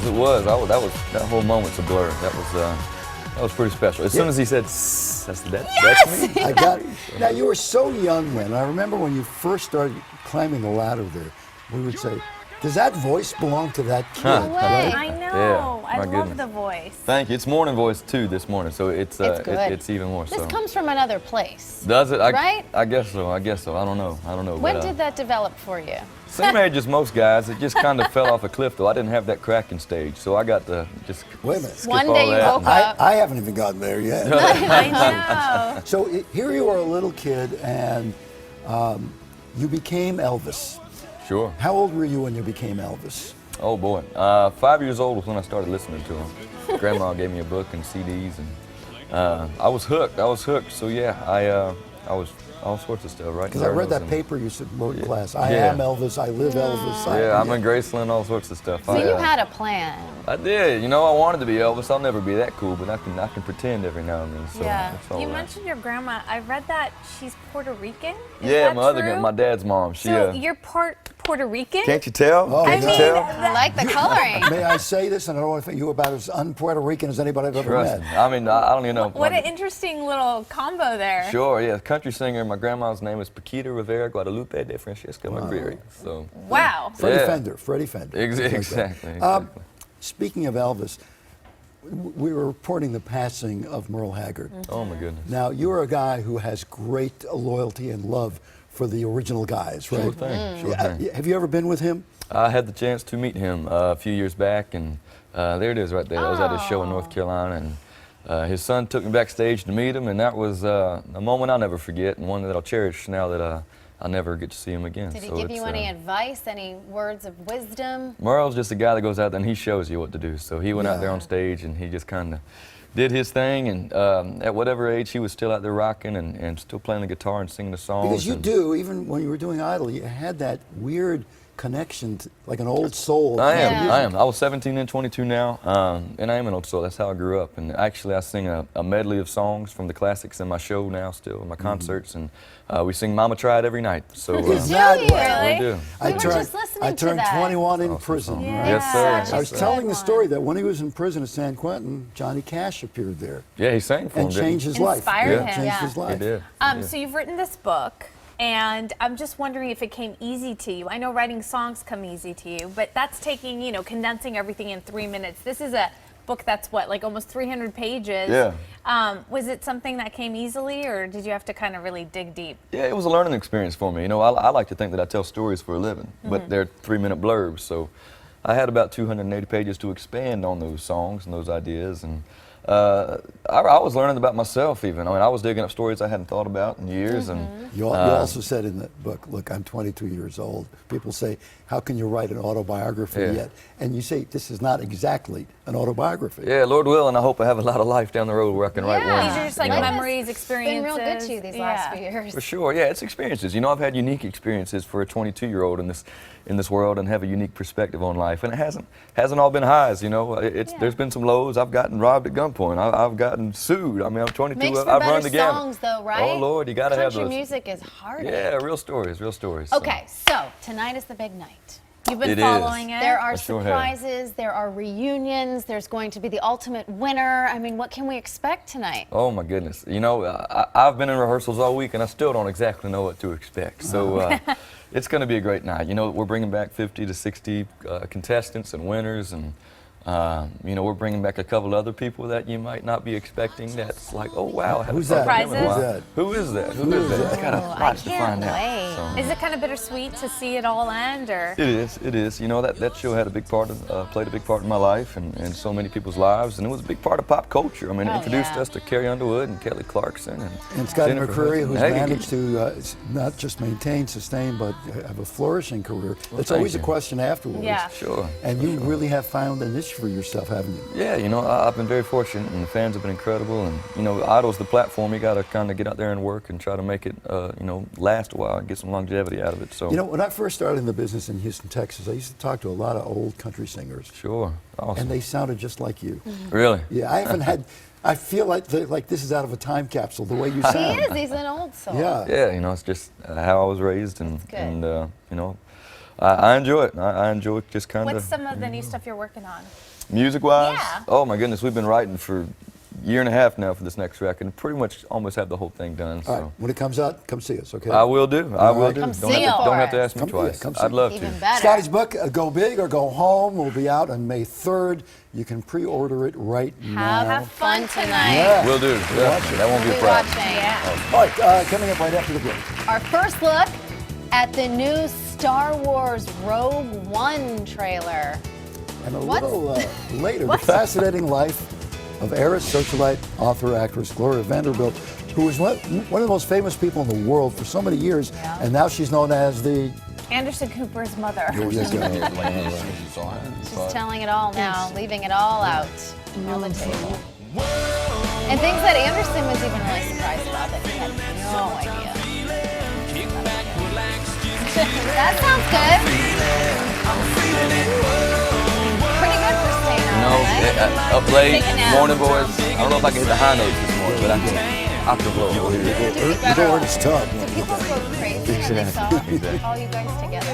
It was. That whole moment's a blur. That was pretty special. As soon as he said, that's me. I got it. Now, you were so young then. I remember when you first started climbing the ladder there, we would say, does that voice belong to that kid? No way. Right? I know. Yeah, I my love goodness. the voice. Thank you. It's morning voice too this morning, so it's good. it's even more This so. comes from another place. Does it? Right? I guess so. I don't know. When but, did that develop for you? Same age as most guys. It just kind of fell off a cliff, though. I didn't have that cracking stage, so I got to just Wait a minute. skip One all day you that woke and- up. I haven't even gotten there yet. I know. So here you are, a little kid, and you became Elvis. Sure. How old were you when you became Elvis? Oh boy, 5 years old was when I started listening to him. Grandma gave me a book and CDs, and I was hooked. So yeah, I was all sorts of stuff, right? Because I read that paper you said wrote in class. I Yeah. am Elvis. I live Elvis. Yeah, I'm in Graceland, all sorts of stuff. So you had a plan. I did. You know, I wanted to be Elvis. I'll never be that cool, but I can pretend every now and then. So Yeah. that's all You right. mentioned your grandma. I read that she's Puerto Rican. Is Yeah, that true? my dad's mom. She. So you're part Puerto Rican? Can't you tell? Oh, Can't I you mean, tell? I like the coloring. May I say this? And I don't want to think you about as un-Puerto Rican as anybody I've ever Trust met. me. I mean, I don't even know. What an interesting little combo there. Sure, yeah. Country singer. My grandma's name is Paquita Rivera Guadalupe de Francisco McCreery. So. Wow. Freddie Yeah. Fender. Freddie Fender. Exactly. Speaking of Elvis, we were reporting the passing of Merle Haggard. Oh my goodness. Now, you're a guy who has great loyalty and love for the original guys, right? Sure thing. Sure thing. Have you ever been with him? I had the chance to meet him a few years back, and there it is right there. I was at his show in North Carolina, and his son took me backstage to meet him, and that was a moment I'll never forget, and one that I'll cherish now that I'll never get to see him again. Did he So give you it's, any advice, any words of wisdom? Merle's just a guy that goes out there and he shows you what to do. So he went out there on stage and he just kind of did his thing, and at whatever age he was still out there rocking and still playing the guitar and singing the songs. Because you do, even when you were doing Idol, you had that weird connection, to, like an old soul. I am. Yeah. I am. I was 17 and 22 now, and I am an old soul. That's how I grew up. And actually, I sing a medley of songs from the classics in my show now, still in my concerts, and we sing "Mama Tried" every night. So Is that you right? we do. We were just listening I to turned that. 21 in prison. Yeah. Right? Yes, sir. Such I a was good telling the one. story that when he was in prison at San Quentin, Johnny Cash appeared there Yeah, he sang for and him. didn't he? changed his life. Inspired him. Changed Yeah. his He life. did. So you've written this book, and I'm just wondering if it came easy to you. I know writing songs come easy to you, but that's taking, condensing everything in 3 minutes. This is a book that's like almost 300 pages. Yeah. Was it something that came easily, or did you have to kind of really dig deep? Yeah, it was a learning experience for me. I like to think that I tell stories for a living, but they're 3-minute blurbs. So I had about 280 pages to expand on those songs and those ideas, and I was learning about myself even. I mean, I was digging up stories I hadn't thought about in years. And You also said in the book, look, I'm 22 years old. People say, how can you write an autobiography Yeah. yet? And you say, this is not exactly an autobiography. yeah, Lord willing, I hope I have a lot of life down the road where I can write one. These are just like Life has memories, experiences. Been real good to you these last few years. For sure, yeah, it's experiences. I've had unique experiences for a 22-year-old in this world, and have a unique perspective on life. And it hasn't all been highs. There's been some lows. I've gotten robbed at gunpoint. I've gotten sued. I mean, I'm 22. Makes for I've better run the gamut. songs, though, right? Oh Lord, you gotta have those. Country music is hard. Yeah, real stories, real stories. so. Okay, so tonight is the big night. You've been It following is. it. There are I sure have. surprises, there are reunions, there's going to be the ultimate winner. I mean, what can we expect tonight? Oh my goodness. I've been in rehearsals all week and I still don't exactly know what to expect. So it's going to be a great night. We're bringing back 50 to 60 contestants and winners, and we're bringing back a couple other people that you might not be expecting. That's like, oh wow. Who's that? Surprises? Who's that? Who is that? Who is that? It's kind of I lots to can't find wait. out. So. Is it kind of bittersweet to see it all end, or? It is. That show had a big part of, played a big part in my life and so many people's lives, and it was a big part of pop culture. I mean, it introduced us to Carrie Underwood and Kelly Clarkson And Scotty Jennifer McCreery, Hudson. who's Hey, managed to not just maintain, sustain, but have a flourishing career. It's always a you. question afterwards. Yeah. Sure. And you really have found a niche for yourself, haven't you? Yeah, I've been very fortunate, and the fans have been incredible. And Idol's the platform. You got to kind of get out there and work and try to make it, last a while and get some longevity out of it. So. When I first started in the business in Houston, Texas, I used to talk to a lot of old country singers. Sure. Awesome. And they sounded just like you. Really? Yeah, I haven't had. I feel like this is out of a time capsule. The way you He sound. is, he's an old soul. Yeah. Yeah, it's just how I was raised, and good. I enjoy it. I enjoy just kind What's of some of the new stuff you're working on? music-wise. Yeah. Oh my goodness, we've been writing for a year and a half now for this next record, and pretty much almost have the whole thing done. All So right, when it comes out, come see us, okay? I will do. I will do. Come Don't see have, it don't for have to us. ask me Come- twice. yeah, come see I'd it. love Even to. better. Scotty's book, Go Big or Go Home, will be out on May 3rd. You can pre-order it right now. Have fun tonight. Yeah. Will do. Definitely. That won't be We'll a be problem. watching. Yeah. All right, coming up right after the break. Our first look at the new Star Wars Rogue One trailer. And a What? little later, the fascinating life of heiress, socialite, author, actress Gloria Vanderbilt, who was one of the most famous people in the world for so many years, Yeah. and now she's known as the... Anderson Cooper's mother. She's telling it all now, leaving it all out on the table. And things that Anderson was even really surprised about that he had no idea. That sounds good. Pretty good for staying up No, all night. up late, Take a nap. morning boys. I don't know if I can hit the high notes this morning, but I can blow. You don't earn his tongue. Do people go crazy when they saw all you guys together?